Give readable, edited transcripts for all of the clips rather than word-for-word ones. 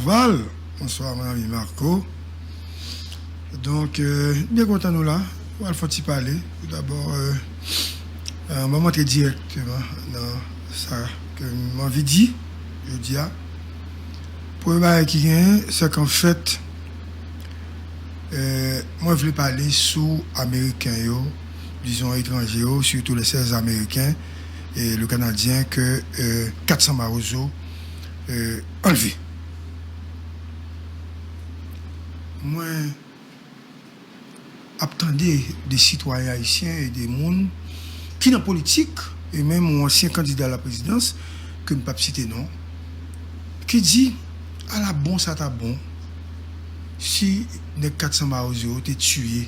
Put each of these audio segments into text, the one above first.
Val. Bonsoir, mon ami Marco. Donc, bien content nous là. Il faut y parler. Tout d'abord, on va montrer directement dans ça que m'envie dit, je dis. Pour le qui vient, c'est qu'en fait, moi, je voulais parler sous Américains, disons étrangers, surtout les 16 Américains et le Canadien que 400 Marozo enlevé. Moi, attendez des citoyens haïtiens et des gens qui dans la politique, et même mon ancien candidat à la présidence, que je ne peux pas citer non, qui dit à la bon, ça t'a bon, si les 400 Marozo étaient tués,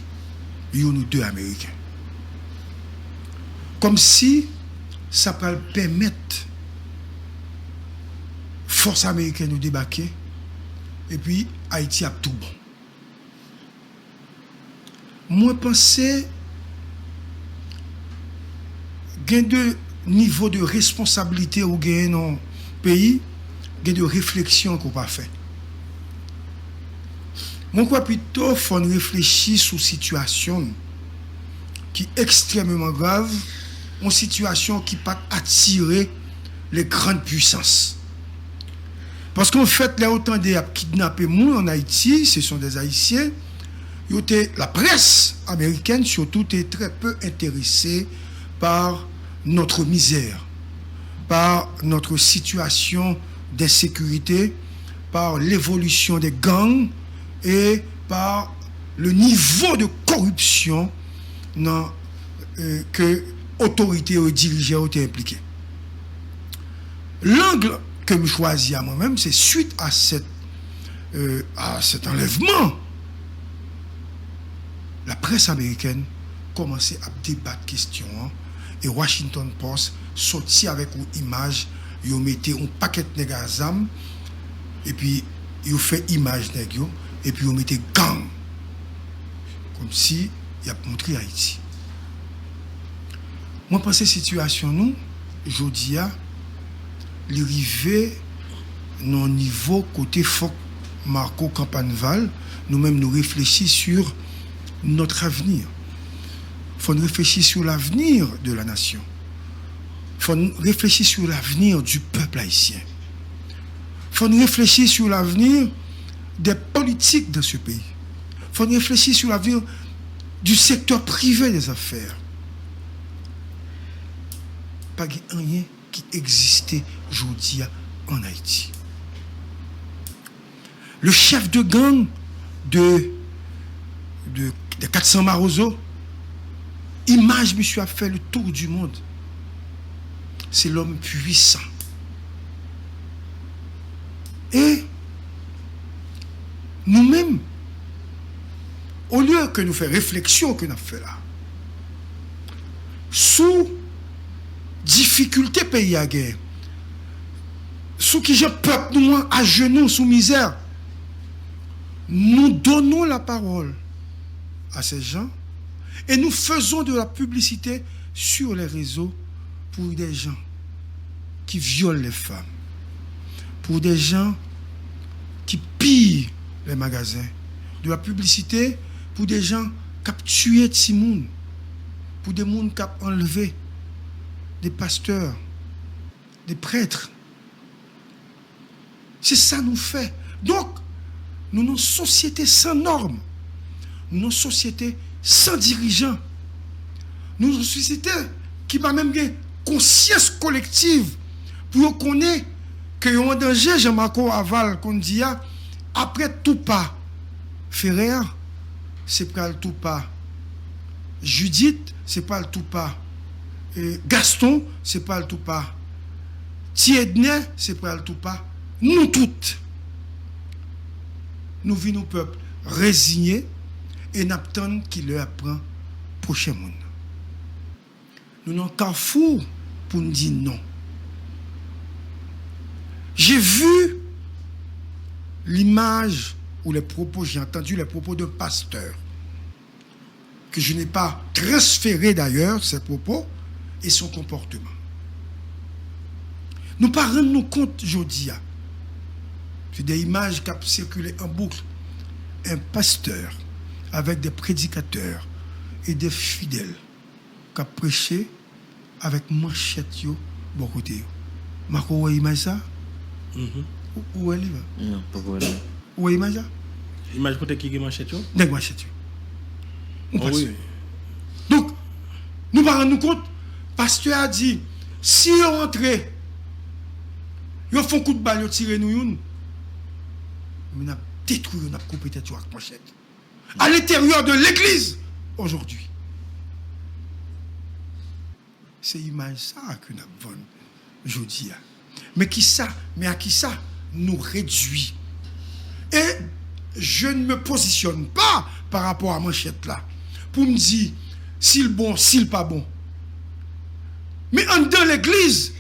il y a nous deux Américains. Comme si ça peut permettre force américaine de débarquer et puis Haïti a tout bon. Moi, je pense qu'il y a de niveau de responsabilité au gain dans le pays, il y a de réflexion qu'on pas fait. Moi, je crois plutôt qu'il faut réfléchir sur une situation qui est extrêmement grave, une situation qui peut attirer les grandes puissances. Parce qu'en fait, là, autant de kidnappés en Haïti, ce sont des Haïtiens. La presse américaine, surtout, est très peu intéressée par notre misère, par notre situation d'insécurité, par l'évolution des gangs et par le niveau de corruption que autorités et dirigeants ont été impliqués. L'angle que je choisis à moi-même, c'est suite à cet enlèvement, la presse américaine commençait à débattre question et Washington Post sortit avec une image, ils mettaient un paquet de négazam et puis ils fait image négio et puis ils mettaient gang comme si il a montré Haïti. Moi je pense que situation nous jodi a l'arrivée non niveau côté Marco Campaneval, nous-mêmes nous réfléchissons sur notre avenir. Il faut réfléchir sur l'avenir de la nation. Il faut réfléchir sur l'avenir du peuple haïtien. Il faut réfléchir sur l'avenir des politiques de ce pays. Il faut réfléchir sur l'avenir du secteur privé des affaires. Pas rien qui existait aujourd'hui en Haïti. Le chef de gang de 400 Marozo, image, monsieur, a fait le tour du monde. C'est l'homme puissant. Et nous-mêmes, au lieu que nous fassions réflexion que nous avons fait là, sous difficulté pays à guerre, sous qui j'ai peuple nous à genoux, sous misère, nous donnons la parole à ces gens et nous faisons de la publicité sur les réseaux pour des gens qui violent les femmes, pour des gens qui pillent les magasins, de la publicité pour des gens qui ont tué des gens, pour des gens qui ont enlevé des pasteurs, des prêtres. C'est ça nous fait. Donc, nous avons une société sans normes. Nous avons une société sans dirigeants. Nous avons une société qui n'a même pas conscience collective pour connaître qu'il y a un danger, Jean-Marc Aval, qu'on dit, après tout pas, Ferrer, c'est pas le tout pas. Judith, c'est pas le tout pas. Gaston, c'est pas le tout pas. Thiednet, c'est pas le tout pas. Nous toutes, nous vivons nos peuples résignés et n'attendons qu'il leur apprend prochain monde. Nous n'avons qu'un fou pour nous dire non. J'ai vu l'image ou les propos, j'ai entendu les propos d'un pasteur, que je n'ai pas transféré d'ailleurs, ses propos et son comportement. Nous ne rendons nous compte aujourd'hui C'est des images qui ont circulé en boucle. Un pasteur avec des prédicateurs et des fidèles qui ont prêché avec manchette yo bon côté yo. Marco, vous image ça? Où est le livre? Non, pas voilà. Où est l'image ça? Image côté qui est manchette yo? Nèg manchette yo. Oh, oui. Donc, nous ne rendons compte, le pasteur a dit, si on entre, ils font coup de balle, ils tirent nous, on a détruit, on a coupé tête avec manchette. À l'intérieur de l'église, aujourd'hui. C'est l'image ça que nous avons aujourd'hui. Mais qui ça? Mais à qui ça nous réduit? Et je ne me positionne pas par rapport à manchette là, pour me dire s'il bon, s'il pas bon. Mais en dans l'église,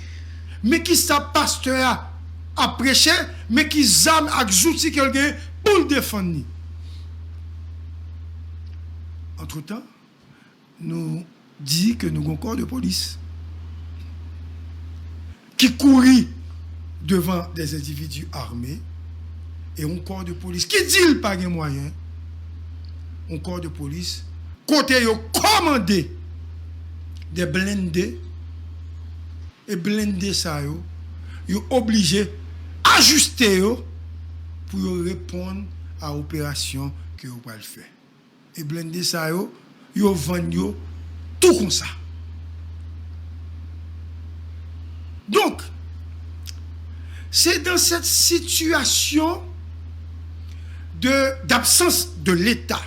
mais qui ça pasteur a prêché, mais qui zame avec outils quelqu'un pour le défendre. Entre-temps, nous dit que nous avons un corps de police qui courit devant des individus armés et un corps de police qui dit qu'il pas de moyens. Un corps de police côté yo commandé des blindés et blindés ça yo obligé ajuster yo pour yo répondre à l'opération que yo va le faire. Et blindés ça yo vend yo tout comme ça. Donc c'est dans cette situation d'absence de l'État,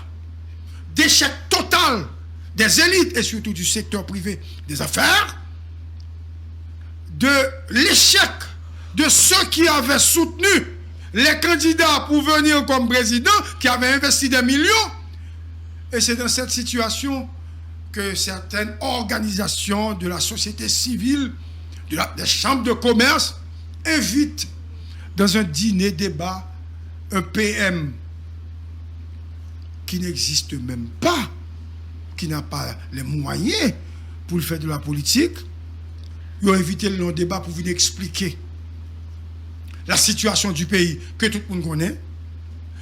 d'échec total des élites et surtout du secteur privé des affaires, de l'échec de ceux qui avaient soutenu les candidats pour venir comme président, qui avaient investi des millions. Et c'est dans cette situation que certaines organisations de la société civile, des chambres de commerce, invitent dans un dîner débat un PM qui n'existe même pas, qui n'a pas les moyens pour faire de la politique. Ils ont invité le débat pour venir expliquer la situation du pays que tout le monde connaît,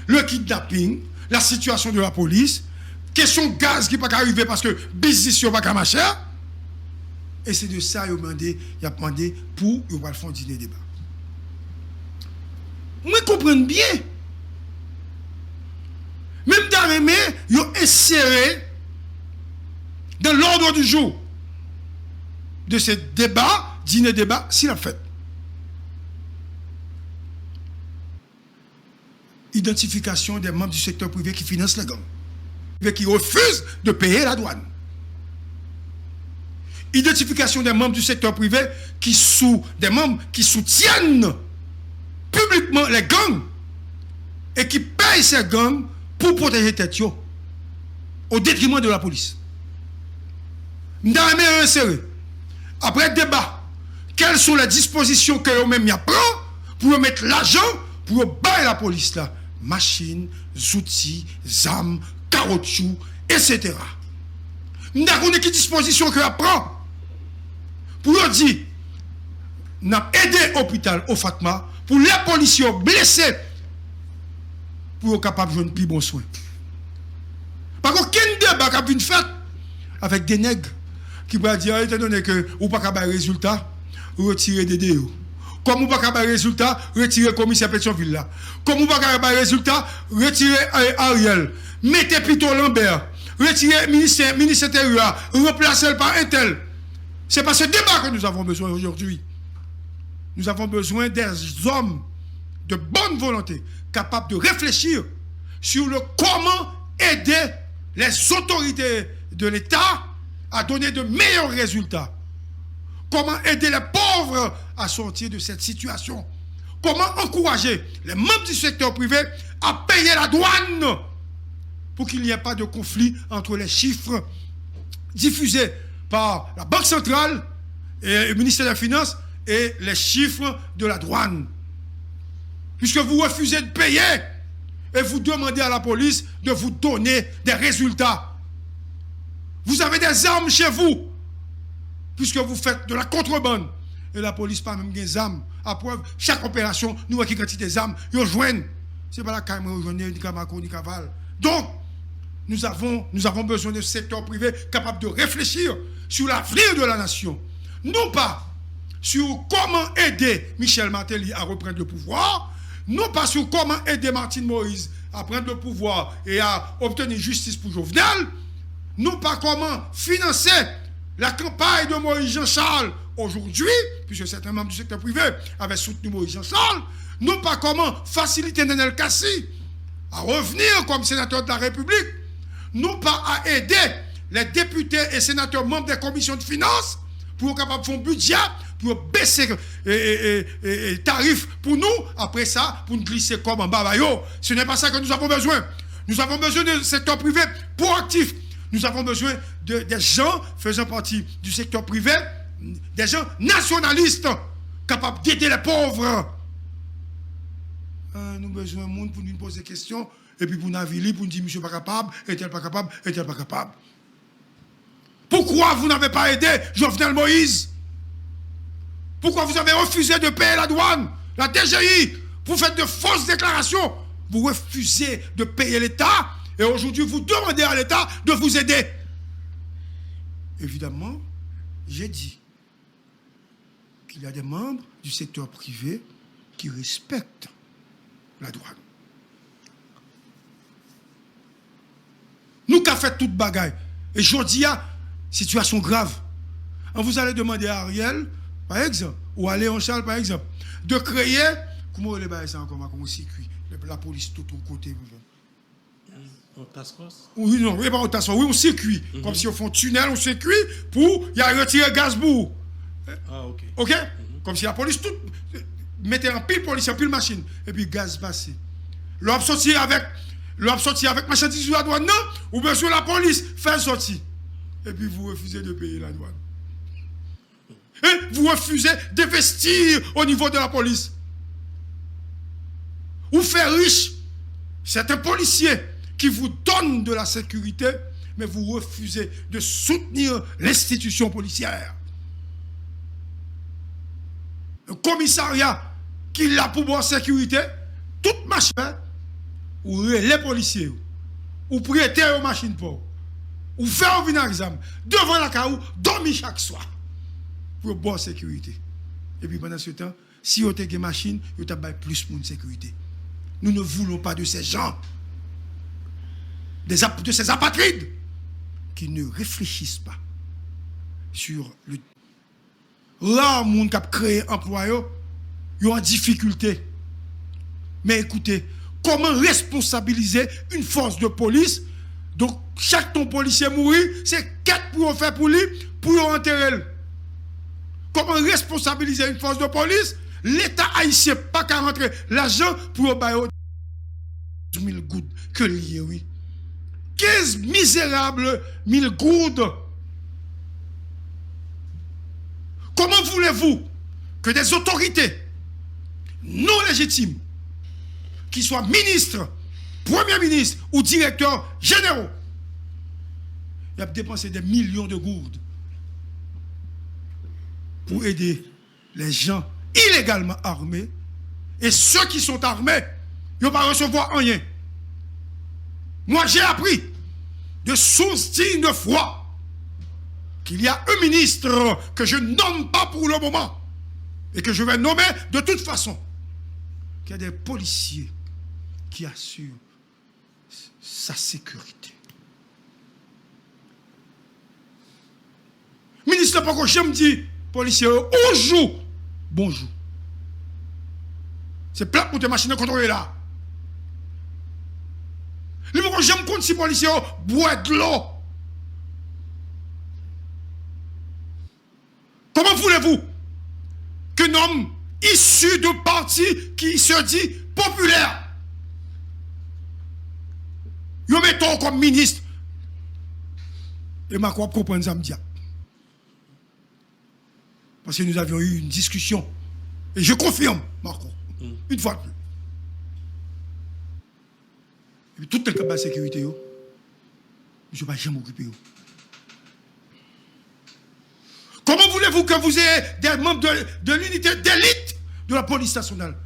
le kidnapping, la situation de la police, question gaz qui n'est pas arrivé parce que business n'est pas marché. Et c'est de ça qu'ils ont demandé pour faire un dîner débat. Moi, je comprends bien. Même dans les mains, ils ont inséré dans l'ordre du jour de ce débat, dîner débat, s'il a fait. Identification des membres du secteur privé qui financent les gangs, qui refusent de payer la douane. Identification des membres du secteur privé des membres qui soutiennent publiquement les gangs et qui payent ces gangs pour protéger tête au détriment de la police. Nous avons inséré, après le débat, quelles sont les dispositions que eux-mêmes prennent pour mettre l'argent pour bailler la police là. Machines, outils, armes, caoutchouc, etc. Nous avons quelle disposition que prend pour dire, nous avons aidé l'hôpital au Fatma pour les policiers blessés pour être capable de jouer plus bon soin. Par contre, quel débat qui a été fait avec des nègres qui vont dire, étant donné que vous n'avez pas de résultat, retirer des déos. Comme vous n'avez pas de résultat, retirer le commissaire Pétionville là. Comme vous n'avez pas de résultat, retirer Ariel. Mettez plutôt Lambert. Retirer le ministre intérieur. Remplacez-le par un tel. C'est pas ce débat que nous avons besoin aujourd'hui. Nous avons besoin des hommes de bonne volonté, capables de réfléchir sur le comment aider les autorités de l'État à donner de meilleurs résultats. Comment aider les pauvres à sortir de cette situation. Comment encourager les membres du secteur privé à payer la douane pour qu'il n'y ait pas de conflit entre les chiffres diffusés par la Banque centrale et le ministère des Finances et les chiffres de la douane. Puisque vous refusez de payer et vous demandez à la police de vous donner des résultats. Vous avez des armes chez vous, puisque vous faites de la contrebande et la police pas même des armes. À preuve, chaque opération, nous avons qui quantité d'armes, ils joignent. C'est pas la caméra aujourd'hui, ni Camako, ni Caval. Donc, nous avons besoin d'un secteur privé capable de réfléchir sur l'avenir de la nation. Non pas sur comment aider Michel Martelly à reprendre le pouvoir, non pas sur comment aider Martine Moïse à prendre le pouvoir et à obtenir justice pour Jovenel, non pas comment financer la campagne de Moïse Jean-Charles aujourd'hui, puisque certains membres du secteur privé avaient soutenu Moïse Jean-Charles, non pas comment faciliter Nenel Kassi à revenir comme sénateur de la République, non pas à aider les députés et sénateurs membres des commissions de finances pour être capables de faire un budget, pour baisser les tarifs pour nous, après ça, pour nous glisser comme en bas. Ce n'est pas ça que nous avons besoin. Nous avons besoin d'un secteur privé proactif. Nous avons besoin des gens faisant partie du secteur privé, des gens nationalistes, capables d'aider les pauvres. Nous avons besoin de monde pour nous poser des questions, et puis pour nous aviler, pour nous dire, monsieur pas capable, est-elle pas capable, est-elle pas capable. Pourquoi vous n'avez pas aidé Jovenel Moïse? Pourquoi vous avez refusé de payer la douane, la DGI? Vous faites de fausses déclarations. Vous refusez de payer l'État. Et aujourd'hui, vous demandez à l'État de vous aider. Évidemment, j'ai dit qu'il y a des membres du secteur privé qui respectent la douane. Nous qui avons fait toute bagaille. Et je dis, situation grave. Vous allez demander à Ariel, par exemple, ou à Léon Charles, par exemple, de créer, comment on les baille ça encore, comme un circuit, la police tout au côté. En task force? Oui, non, oui, pas en task force, oui, on circuit. Comme si on fait un tunnel, on circuit, pour y a retirer gaz bourg. Ah, ok. Ok? Comme si la police tout mettait en pile police, en pile machine, et puis gaz passé. L'homme sorti avec marchandise de la douane, non? Ou bien sur la police, fait sortir. Et puis vous refusez de payer la douane. Et vous refusez d'investir au niveau de la police. Ou faire riche certains policiers qui vous donnent de la sécurité, mais vous refusez de soutenir l'institution policière. Le commissariat qui l'a pour bonne sécurité, toute machine, ou les policiers, ou prêter aux machines pour, ou faire un examen devant la caou, dormir chaque soir pour bonne sécurité. Et puis pendant ce temps, si vous avez une machine, vous avez plus pour une sécurité. Nous ne voulons pas de ces gens, de ces apatrides qui ne réfléchissent pas sur le. Là, le monde qui a créé emploi, ils ont en difficulté. Mais écoutez, comment responsabiliser une force de police? Donc, chaque ton policier mourir, c'est 4 pour faire pour lui, pour enterrer. Comment responsabiliser une force de police? L'État haïtien pas qu'à rentrer l'argent pour bailler 1000 gouttes que lié, oui. 15 misérables 1000 gouttes. Comment voulez-vous que des autorités non légitimes, qui soient ministres, premiers ministres ou directeurs généraux, ils ont dépensé des millions de gourdes pour aider les gens illégalement armés, et ceux qui sont armés, ils ne vont pas recevoir rien. Moi, j'ai appris de sources dignes de foi qu'il y a un ministre que je nomme pas pour le moment et que je vais nommer de toute façon, qu'il y a des policiers qui assurent sa sécurité. Ministre, pourquoi je me dis, policier, bonjour, bonjour. C'est plat pour tes machines à contrôler là. Les pourquoi j'aime compte si policiers boivent de l'eau. Comment voulez-vous qu'un homme issu de parti qui se dit populaire, vous mettons comme ministre, et ma quoi comprendre ça me dit. Parce que nous avions eu une discussion, et je confirme, Marco, une fois de plus. Et puis tout le cas de sécurité, je ne vais pas jamais m'occuper. Comment voulez-vous voulez-vous que vous ayez des membres de l'unité d'élite de la police nationale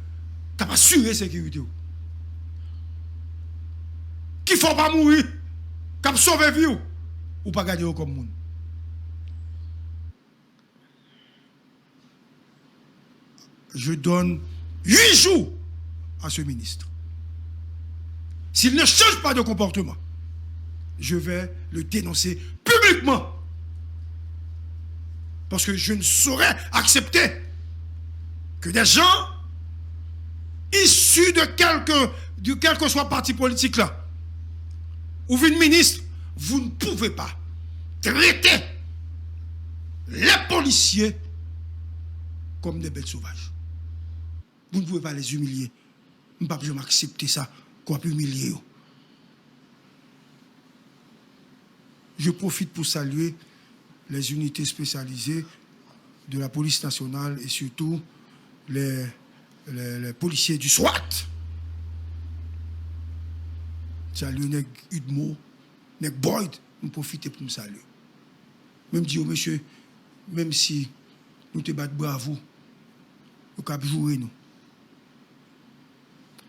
qui va assurer la sécurité? Qui ne faut pas mourir, qui va sauver la vie ou pas garder comme monde? Je donne 8 jours à ce ministre. S'il ne change pas de comportement, je vais le dénoncer publiquement. Parce que je ne saurais accepter que des gens issus de quel que soit parti politique là, ou une ministre, vous ne pouvez pas traiter les policiers comme des bêtes sauvages. Vous ne pouvez pas les humilier. Je ne peux pas jamais accepter ça, qu'on peut humilier. Je profite pour saluer les unités spécialisées de la police nationale et surtout les policiers du SWAT. Salut Nèg Udmo, Nèg Boyd, nous profitons pour nous saluer. Même dire, monsieur, même si nous te battons bravo, nous cap jouer nous.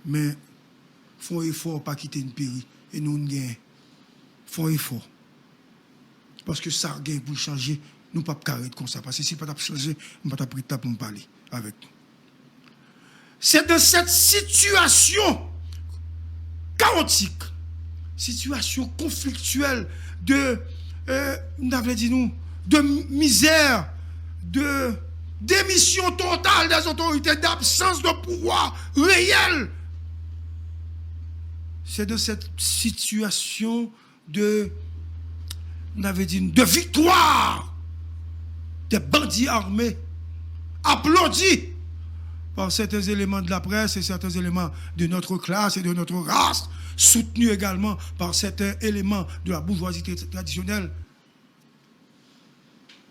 Mais font effort pas quitter une péri et nous gagnons. Font effort. Parce que ça gagne pour changer, nous ne pouvons pas arrêter comme ça. Parce que si nous ne pouvons pas changer, nous ne pouvons pas prêter pour nous parler avec nous. C'est dans cette situation chaotique, situation conflictuelle de misère, de démission totale des autorités, d'absence de pouvoir réel. C'est dans cette situation de victoire des bandits armés, applaudis par certains éléments de la presse et certains éléments de notre classe et de notre race, soutenus également par certains éléments de la bourgeoisie traditionnelle.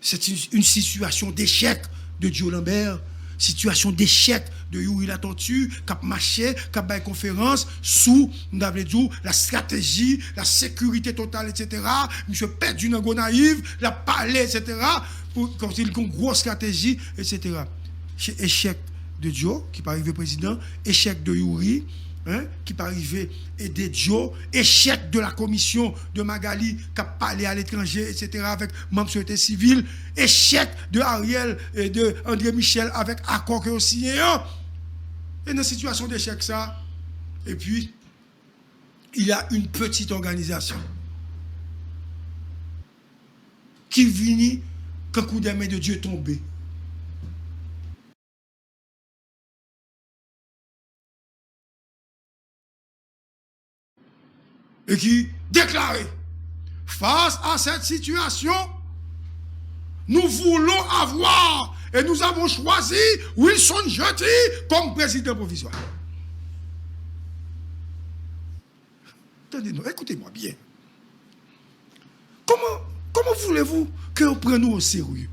C'est une situation d'échec de Dio Lambert, situation d'échec de Yuri La Tortue, qui a marché, qui a fait conférence sous la stratégie, la sécurité totale, etc. M. Perdu Nango naïve, la palais, etc. Quand il a une grosse stratégie, etc. Échec de Dio, qui n'est pas arrivé président, échec de Yuri, qui n'est pas arrivé aider Dio, échec de la commission de Magali, qui a parlé à l'étranger, etc., avec membres de société civile, échec de Ariel et de André Michel avec accord que aussi. Et dans une situation d'échec, ça, et puis, il y a une petite organisation qui vient quand coup des mains de Dieu tombé. Et qui déclarait, face à cette situation, nous voulons avoir et nous avons choisi Wilson Jeudi comme président provisoire. Attendez-nous, écoutez-moi bien. Comment voulez-vous qu'on prenne nous au sérieux?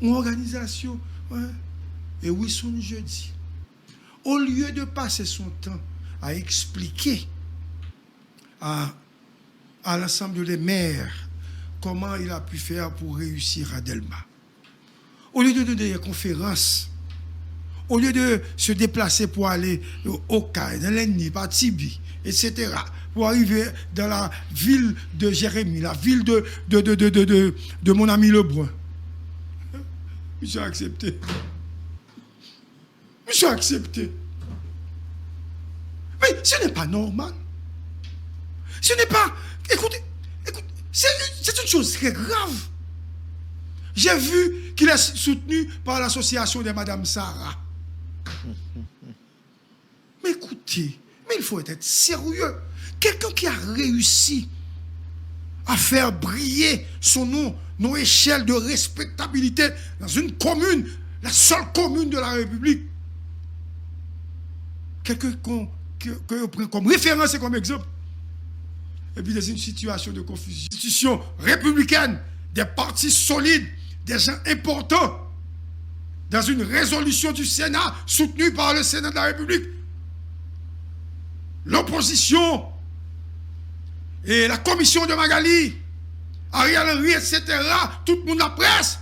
Une organisation, et Wilson Jeudi, au lieu de passer son temps à expliquer à l'ensemble des maires comment il a pu faire pour réussir à Delma. Au lieu de donner des conférences, au lieu de se déplacer pour aller au CAI, dans l'Enni, par Tibi, etc., pour arriver dans la ville de Jérémie, la ville de mon ami Lebrun. Monsieur a accepté. Monsieur a accepté. Mais ce n'est pas normal. Ce n'est pas... Écoutez, c'est une chose très grave. J'ai vu qu'il est soutenu par l'association de Madame Sarah. Mais écoutez, mais il faut être sérieux. Quelqu'un qui a réussi à faire briller son nom, nos échelles de respectabilité dans une commune, la seule commune de la République. Quelqu'un que prend comme référence et comme exemple. Et puis dans une situation de confusion, institution républicaine, des partis solides, des gens importants, dans une résolution du Sénat soutenue par le Sénat de la République, l'opposition et la commission de Magali Ariel Henry, etc. Tout le monde la presse.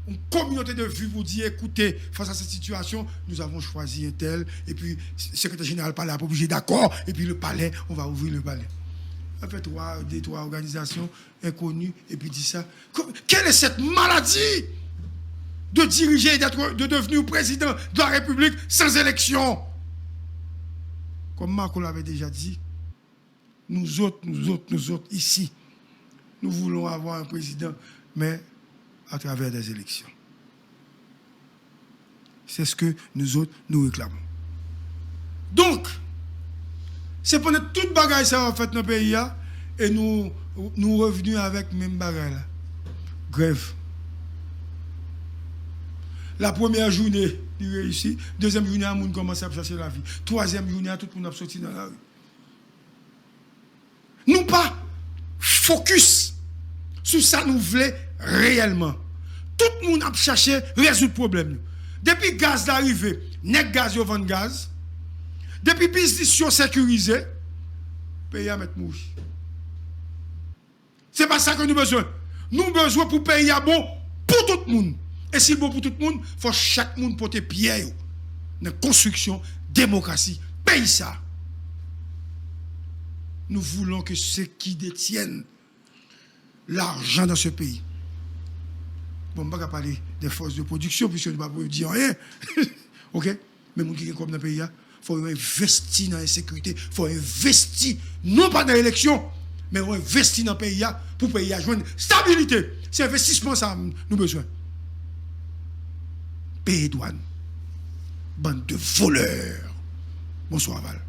Une communauté de vues vous dire, écoutez, face à cette situation, nous avons choisi un tel, et puis le secrétaire général palais a obligé d'accord, et puis le palais, on va ouvrir le palais. On fait trois organisations inconnues, et puis dit ça. Quelle est cette maladie de diriger, de devenir président de la République sans élection? Comme Marco l'avait déjà dit, nous autres, ici, nous voulons avoir un président, mais à travers des élections. C'est ce que nous autres, nous réclamons. Donc, c'est pendant toute bagaille ça en fait dans le pays, et nous revenus avec même bagaille là. Grève. La première journée, il réussit. Deuxième journée, tout le monde commence à chercher la vie. Troisième journée, tout le monde a sorti dans la rue. Nous pas focus sur ça nous voulons réellement. Tout le monde a cherché résoudre le problème. Depuis le gaz d'arrivée, net gaz yo vend gaz. Depuis business sécurisé, le pays a mettre mouche. C'est pas ça que nous avons besoin. Nous avons besoin pour payer bon pour tout le monde. Et si bon pour tout le monde, il faut chaque monde porter pied dans la construction, démocratie, pays ça. Nous voulons que ceux qui détiennent l'argent dans ce pays. Bon, je ne vais pas parler des forces de production, puisque je ne vais pas dire rien. OK? Mais les gens qui sont comme dans le pays, il faut investir dans la sécurité, il faut investir, non pas dans l'élection, mais il faut investir dans le pays pour le pays à joindre stabilité. C'est investissement, ça, nous avons besoin. Payer douane. Bande de voleurs. Bonsoir, Val.